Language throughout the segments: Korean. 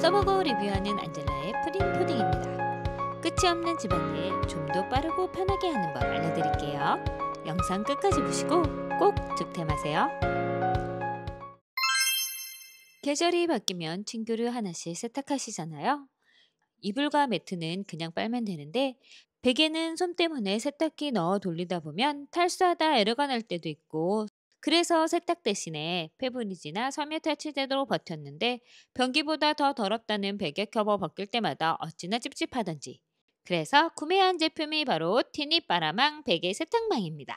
써보고 리뷰하는 안젤라의 프린 푸딩입니다. 끝이 없는 집안일 좀 더 빠르고 편하게 하는 법 알려드릴게요. 영상 끝까지 보시고 꼭 득템하세요. 계절이 바뀌면 침구를 하나씩 세탁하시잖아요. 이불과 매트는 그냥 빨면 되는데 베개는 솜 때문에 세탁기 넣어 돌리다 보면 탈수하다 에러가 날 때도 있고, 그래서 세탁 대신에 페브리즈나 섬유탈취제로 버텼는데 변기보다 더 더럽다는 베개 커버 벗길 때마다 어찌나 찝찝하던지. 그래서 구매한 제품이 바로 티니 빠라망 베개 세탁망입니다.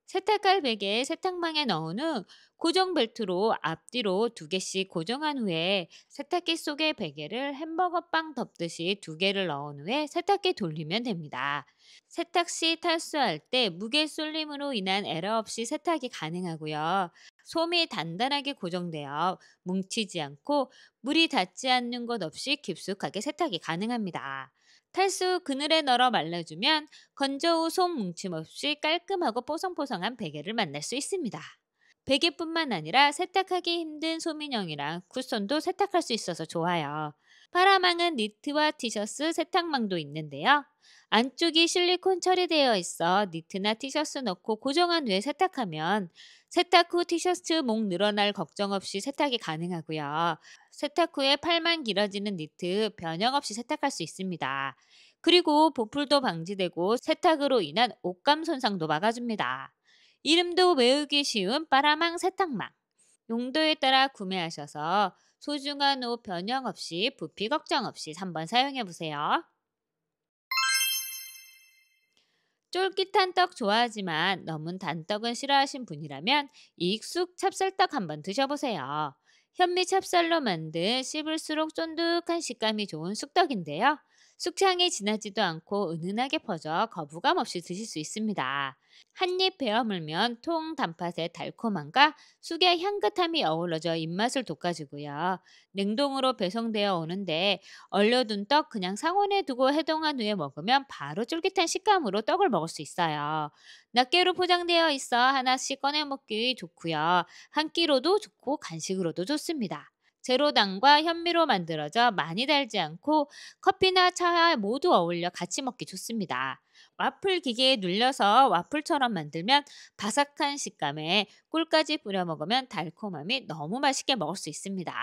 세탁할 베개 세탁망에 넣은 후 고정 벨트로 앞뒤로 2개씩 고정한 후에 세탁기 속에 베개를 햄버거 빵 덮듯이 2개를 넣은 후에 세탁기 돌리면 됩니다. 세탁 시 탈수할 때 무게 쏠림으로 인한 에러 없이 세탁이 가능하고요. 솜이 단단하게 고정되어 뭉치지 않고 물이 닿지 않는 곳 없이 깊숙하게 세탁이 가능합니다. 탈수 그늘에 널어 말려주면 건조 후 솜 뭉침 없이 깔끔하고 뽀송뽀송한 베개를 만날 수 있습니다. 베개뿐만 아니라 세탁하기 힘든 소민형이랑 쿠션도 세탁할 수 있어서 좋아요. 파라망은 니트와 티셔츠 세탁망도 있는데요. 안쪽이 실리콘 처리되어 있어 니트나 티셔츠 넣고 고정한 후에 세탁하면 세탁 후 티셔츠 목 늘어날 걱정 없이 세탁이 가능하고요. 세탁 후에 팔만 길어지는 니트 변형 없이 세탁할 수 있습니다. 그리고 보풀도 방지되고 세탁으로 인한 옷감 손상도 막아줍니다. 이름도 외우기 쉬운 빠라망 세탁망. 용도에 따라 구매하셔서 소중한 옷 변형 없이 부피 걱정 없이 한번 사용해 보세요. 쫄깃한 떡 좋아하지만 너무 단 떡은 싫어하신 분이라면 익숙 찹쌀떡 한번 드셔보세요. 현미 찹쌀로 만든 씹을수록 쫀득한 식감이 좋은 쑥떡인데요. 쑥향이 진하지도 않고 은은하게 퍼져 거부감 없이 드실 수 있습니다. 한 입 베어 물면 통 단팥의 달콤함과 쑥의 향긋함이 어우러져 입맛을 돋궈주고요. 냉동으로 배송되어 오는데 얼려둔 떡 그냥 상온에 두고 해동한 후에 먹으면 바로 쫄깃한 식감으로 떡을 먹을 수 있어요. 낱개로 포장되어 있어 하나씩 꺼내 먹기 좋고요. 한 끼로도 좋고 간식으로도 좋습니다. 제로당과 현미로 만들어져 많이 달지 않고 커피나 차 모두 어울려 같이 먹기 좋습니다. 와플 기계에 눌려서 와플처럼 만들면 바삭한 식감에 꿀까지 뿌려 먹으면 달콤함이 너무 맛있게 먹을 수 있습니다.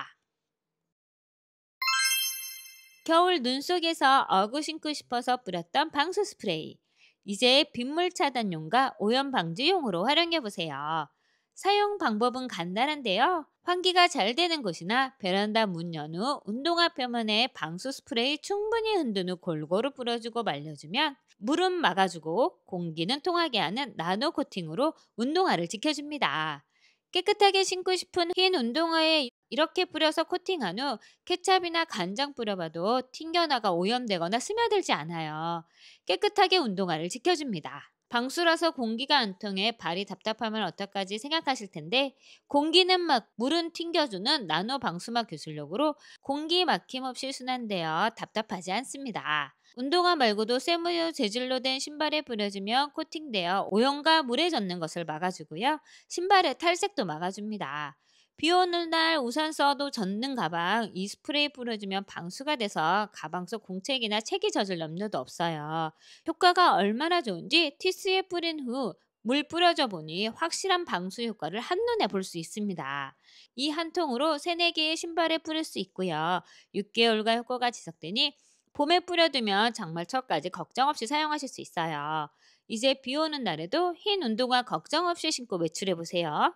겨울 눈 속에서 어구 신고 싶어서 뿌렸던 방수 스프레이. 이제 빗물 차단용과 오염 방지용으로 활용해 보세요. 사용 방법은 간단한데요. 환기가 잘 되는 곳이나 베란다 문 연 후 운동화 표면에 방수 스프레이 충분히 흔든 후 골고루 뿌려주고 말려주면 물은 막아주고 공기는 통하게 하는 나노 코팅으로 운동화를 지켜줍니다. 깨끗하게 신고 싶은 흰 운동화에 이렇게 뿌려서 코팅한 후 케찹이나 간장 뿌려봐도 튕겨나가 오염되거나 스며들지 않아요. 깨끗하게 운동화를 지켜줍니다. 방수라서 공기가 안 통해 발이 답답하면 어떡하지 생각하실 텐데 공기는 막 물은 튕겨주는 나노 방수막 기술력으로 공기 막힘 없이 순환되어 답답하지 않습니다. 운동화 말고도 쇠무유 재질로 된 신발에 뿌려주면 코팅되어 오염과 물에 젖는 것을 막아주고요. 신발의 탈색도 막아줍니다. 비 오는 날 우산 써도 젖는 가방 이 스프레이 뿌려주면 방수가 돼서 가방 속 공책이나 책이 젖을 염려도 없어요. 효과가 얼마나 좋은지 티스에 뿌린 후 물 뿌려줘 보니 확실한 방수 효과를 한눈에 볼 수 있습니다. 이 한 통으로 3, 4개의 신발에 뿌릴 수 있고요. 6개월간 효과가 지속되니 봄에 뿌려두면 장마철까지 걱정 없이 사용하실 수 있어요. 이제 비 오는 날에도 흰 운동화 걱정 없이 신고 외출해 보세요.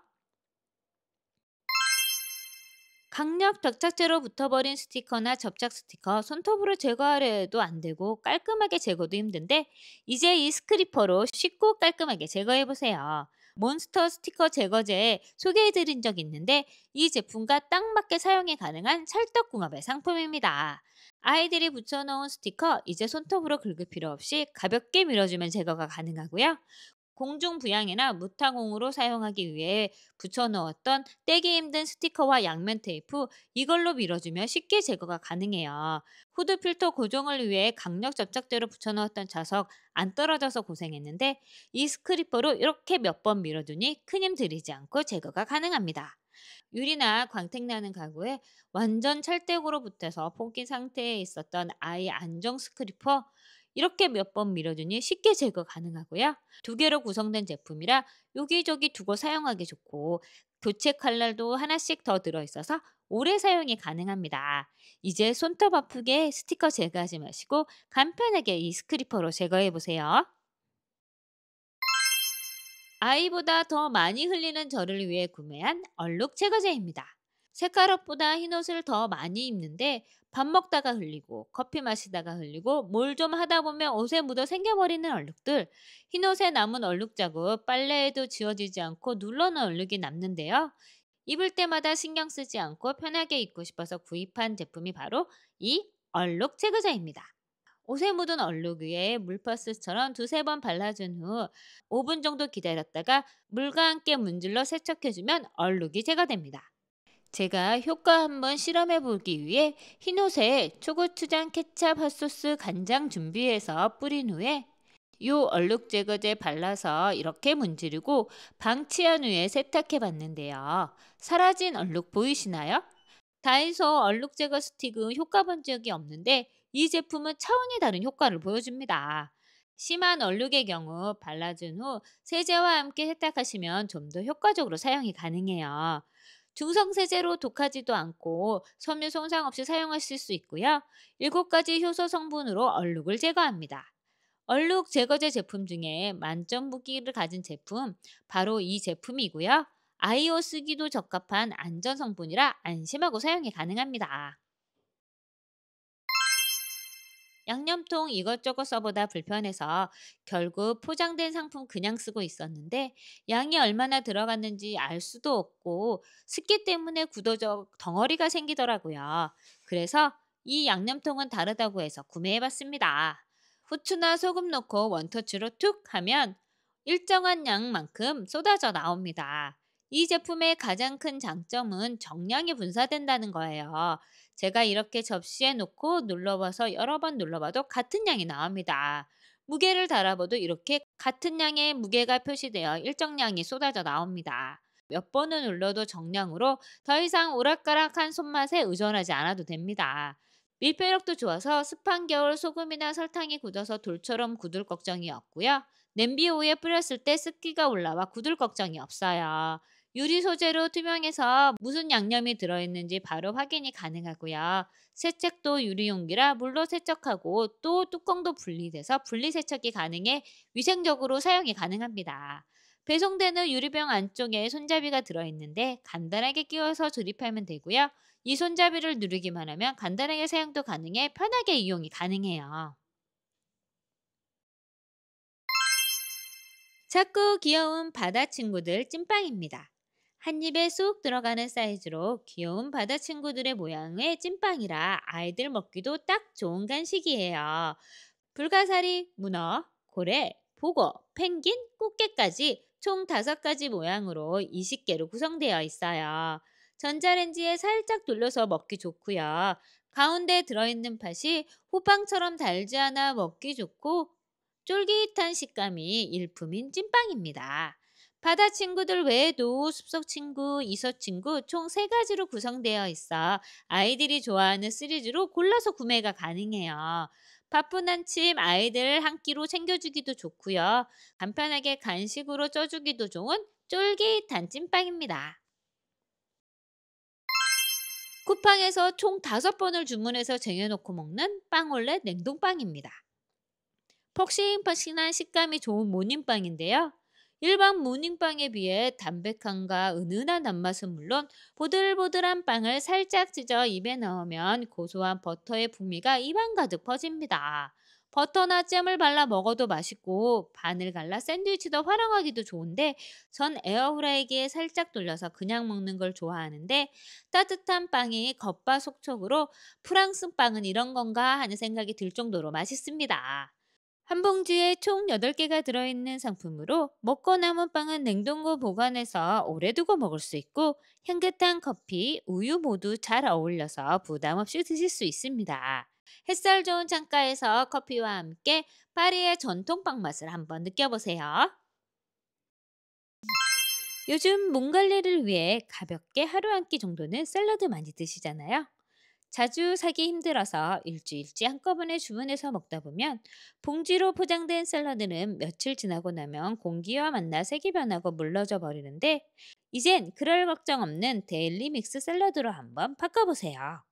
강력 접착제로 붙어버린 스티커나 접착 스티커 손톱으로 제거하려 해도 안 되고 깔끔하게 제거도 힘든데 이제 이 스크리퍼로 쉽고 깔끔하게 제거해 보세요. 몬스터 스티커 제거제 소개해드린 적 있는데 이 제품과 딱 맞게 사용이 가능한 찰떡궁합의 상품입니다. 아이들이 붙여놓은 스티커 이제 손톱으로 긁을 필요 없이 가볍게 밀어주면 제거가 가능하고요. 공중 부양이나 무타공으로 사용하기 위해 붙여놓았던 떼기 힘든 스티커와 양면 테이프, 이걸로 밀어주면 쉽게 제거가 가능해요. 후드 필터 고정을 위해 강력 접착제로 붙여놓았던 자석 안 떨어져서 고생했는데, 이 스크리퍼로 이렇게 몇 번 밀어두니 큰 힘 들이지 않고 제거가 가능합니다. 유리나 광택나는 가구에 완전 찰떡으로 붙어서 포기 상태에 있었던 아이 안정 스크리퍼, 이렇게 몇 번 밀어주니 쉽게 제거 가능하고요. 두 개로 구성된 제품이라 여기저기 두고 사용하기 좋고, 교체 칼날도 하나씩 더 들어있어서 오래 사용이 가능합니다. 이제 손톱 아프게 스티커 제거하지 마시고 간편하게 이 스크리퍼로 제거해 보세요. 아이보다 더 많이 흘리는 저를 위해 구매한 얼룩 제거제입니다. 색깔옷보다 흰옷을 더 많이 입는데, 밥 먹다가 흘리고 커피 마시다가 흘리고 뭘 좀 하다 보면 옷에 묻어 생겨버리는 얼룩들, 흰옷에 남은 얼룩 자국 빨래에도 지워지지 않고 눌러놓은 얼룩이 남는데요. 입을 때마다 신경 쓰지 않고 편하게 입고 싶어서 구입한 제품이 바로 이 얼룩 제거제입니다. 옷에 묻은 얼룩 위에 물퍼스처럼 두세 번 발라준 후 5분 정도 기다렸다가 물과 함께 문질러 세척해주면 얼룩이 제거됩니다. 제가 효과 한번 실험해 보기 위해 흰옷에 초고추장, 케찹, 핫소스, 간장 준비해서 뿌린 후에 요 얼룩 제거제 발라서 이렇게 문지르고 방치한 후에 세탁해 봤는데요. 사라진 얼룩 보이시나요? 다이소 얼룩 제거 스틱은 효과 본 적이 없는데, 이 제품은 차원이 다른 효과를 보여줍니다. 심한 얼룩의 경우 발라준 후 세제와 함께 세탁하시면 좀 더 효과적으로 사용이 가능해요. 중성 세제로 독하지도 않고 섬유 손상 없이 사용하실 수 있고요. 7가지 효소 성분으로 얼룩을 제거합니다. 얼룩 제거제 제품 중에 만점 무기를 가진 제품, 바로 이 제품이고요. 아이오 쓰기도 적합한 안전 성분이라 안심하고 사용이 가능합니다. 양념통 이것저것 써보다 불편해서 결국 포장된 상품 그냥 쓰고 있었는데, 양이 얼마나 들어갔는지 알 수도 없고 습기 때문에 굳어져 덩어리가 생기더라고요. 그래서 이 양념통은 다르다고 해서 구매해봤습니다. 후추나 소금 넣고 원터치로 툭 하면 일정한 양만큼 쏟아져 나옵니다. 이 제품의 가장 큰 장점은 정량이 분사된다는 거예요. 제가 이렇게 접시에 놓고 눌러봐서 여러 번 눌러봐도 같은 양이 나옵니다. 무게를 달아봐도 이렇게 같은 양의 무게가 표시되어 일정량이 쏟아져 나옵니다. 몇 번을 눌러도 정량으로 더 이상 오락가락한 손맛에 의존하지 않아도 됩니다. 밀폐력도 좋아서 습한 겨울 소금이나 설탕이 굳어서 돌처럼 굳을 걱정이 없고요. 냄비 위에 뿌렸을 때 습기가 올라와 굳을 걱정이 없어요. 유리 소재로 투명해서 무슨 양념이 들어있는지 바로 확인이 가능하고요. 세척도 유리 용기라 물로 세척하고 또 뚜껑도 분리돼서 분리세척이 가능해 위생적으로 사용이 가능합니다. 배송되는 유리병 안쪽에 손잡이가 들어있는데 간단하게 끼워서 조립하면 되고요. 이 손잡이를 누르기만 하면 간단하게 사용도 가능해 편하게 이용이 가능해요. 작고 귀여운 바다 친구들 찐빵입니다. 한 입에 쏙 들어가는 사이즈로 귀여운 바다 친구들의 모양의 찐빵이라 아이들 먹기도 딱 좋은 간식이에요. 불가사리, 문어, 고래, 보고, 펭귄, 꽃게까지 총 5가지 모양으로 20개로 구성되어 있어요. 전자레인지에 살짝 돌려서 먹기 좋고요. 가운데 들어있는 팥이 호빵처럼 달지 않아 먹기 좋고 쫄깃한 식감이 일품인 찐빵입니다. 바다 친구들 외에도 숲속 친구, 이서 친구 총 3가지로 구성되어 있어 아이들이 좋아하는 시리즈로 골라서 구매가 가능해요. 바쁜 아침 아이들 한 끼로 챙겨주기도 좋고요. 간편하게 간식으로 쪄주기도 좋은 쫄깃한 찐빵입니다. 쿠팡에서 총 5번을 주문해서 쟁여놓고 먹는 빵올렛 냉동빵입니다. 폭신폭신한 식감이 좋은 모닝빵인데요. 일반 모닝빵에 비해 담백함과 은은한 단맛은 물론 보들보들한 빵을 살짝 찢어 입에 넣으면 고소한 버터의 풍미가 입안 가득 퍼집니다. 버터나 잼을 발라 먹어도 맛있고 반을 갈라 샌드위치도 활용하기도 좋은데, 전 에어프라이기에 살짝 돌려서 그냥 먹는 걸 좋아하는데, 따뜻한 빵이 겉바 속촉으로 프랑스 빵은 이런 건가 하는 생각이 들 정도로 맛있습니다. 한 봉지에 총 8개가 들어있는 상품으로 먹고 남은 빵은 냉동고 보관해서 오래 두고 먹을 수 있고 향긋한 커피, 우유 모두 잘 어울려서 부담 없이 드실 수 있습니다. 햇살 좋은 창가에서 커피와 함께 파리의 전통빵 맛을 한번 느껴보세요. 요즘 몸 관리를 위해 가볍게 하루 한 끼 정도는 샐러드 많이 드시잖아요. 자주 사기 힘들어서 일주일치 한꺼번에 주문해서 먹다 보면 봉지로 포장된 샐러드는 며칠 지나고 나면 공기와 만나 색이 변하고 물러져 버리는데 이젠 그럴 걱정 없는 데일리 믹스 샐러드로 한번 바꿔보세요.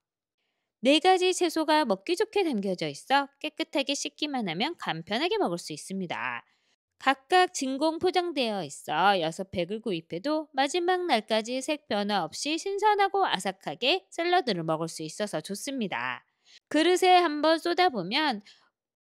4가지 채소가 먹기 좋게 담겨져 있어 깨끗하게 씻기만 하면 간편하게 먹을 수 있습니다. 각각 진공 포장되어 있어 6팩을 구입해도 마지막 날까지 색 변화 없이 신선하고 아삭하게 샐러드를 먹을 수 있어서 좋습니다. 그릇에 한번 쏟아보면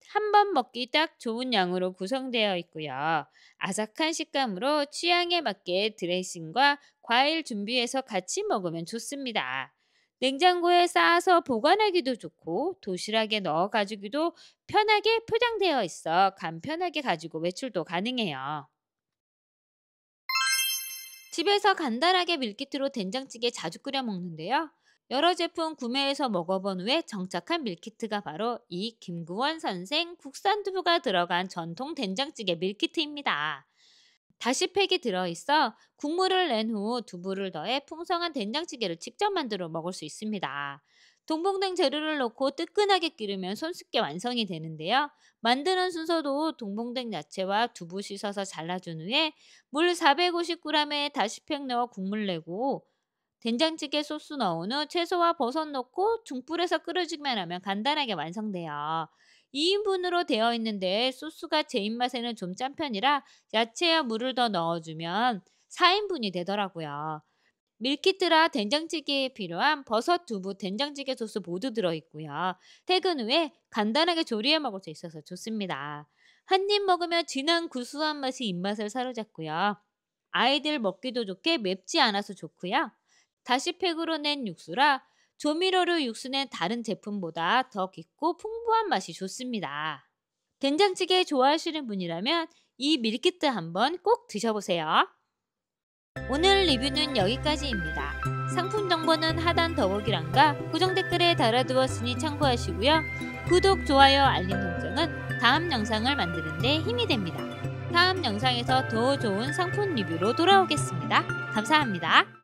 한 번 먹기 딱 좋은 양으로 구성되어 있고요. 아삭한 식감으로 취향에 맞게 드레싱과 과일 준비해서 같이 먹으면 좋습니다. 냉장고에 쌓아서 보관하기도 좋고 도시락에 넣어 가지고도 편하게 포장되어 있어 간편하게 가지고 외출도 가능해요. 집에서 간단하게 밀키트로 된장찌개 자주 끓여 먹는데요. 여러 제품 구매해서 먹어본 후에 정착한 밀키트가 바로 이 김구원 선생 국산 두부가 들어간 전통 된장찌개 밀키트입니다. 다시팩이 들어있어 국물을 낸 후 두부를 더해 풍성한 된장찌개를 직접 만들어 먹을 수 있습니다. 동봉된 재료를 넣고 뜨끈하게 끓이면 손쉽게 완성이 되는데요. 만드는 순서도 동봉된 야채와 두부 씻어서 잘라준 후에 물 450g에 다시팩 넣어 국물 내고 된장찌개 소스 넣은 후 채소와 버섯 넣고 중불에서 끓여주기만 하면 간단하게 완성돼요. 2인분으로 되어 있는데 소스가 제 입맛에는 좀 짠 편이라 야채와 물을 더 넣어주면 4인분이 되더라고요. 밀키트라 된장찌개에 필요한 버섯, 두부, 된장찌개 소스 모두 들어있고요. 퇴근 후에 간단하게 조리해 먹을 수 있어서 좋습니다. 한 입 먹으면 진한 구수한 맛이 입맛을 사로잡고요. 아이들 먹기도 좋게 맵지 않아서 좋고요. 다시팩으로 낸 육수라 조미료로 육수는 다른 제품보다 더 깊고 풍부한 맛이 좋습니다. 된장찌개 좋아하시는 분이라면 이 밀키트 한번 꼭 드셔보세요. 오늘 리뷰는 여기까지입니다. 상품 정보는 하단 더보기란과 고정 댓글에 달아두었으니 참고하시고요. 구독, 좋아요, 알림 설정은 다음 영상을 만드는 데 힘이 됩니다. 다음 영상에서 더 좋은 상품 리뷰로 돌아오겠습니다. 감사합니다.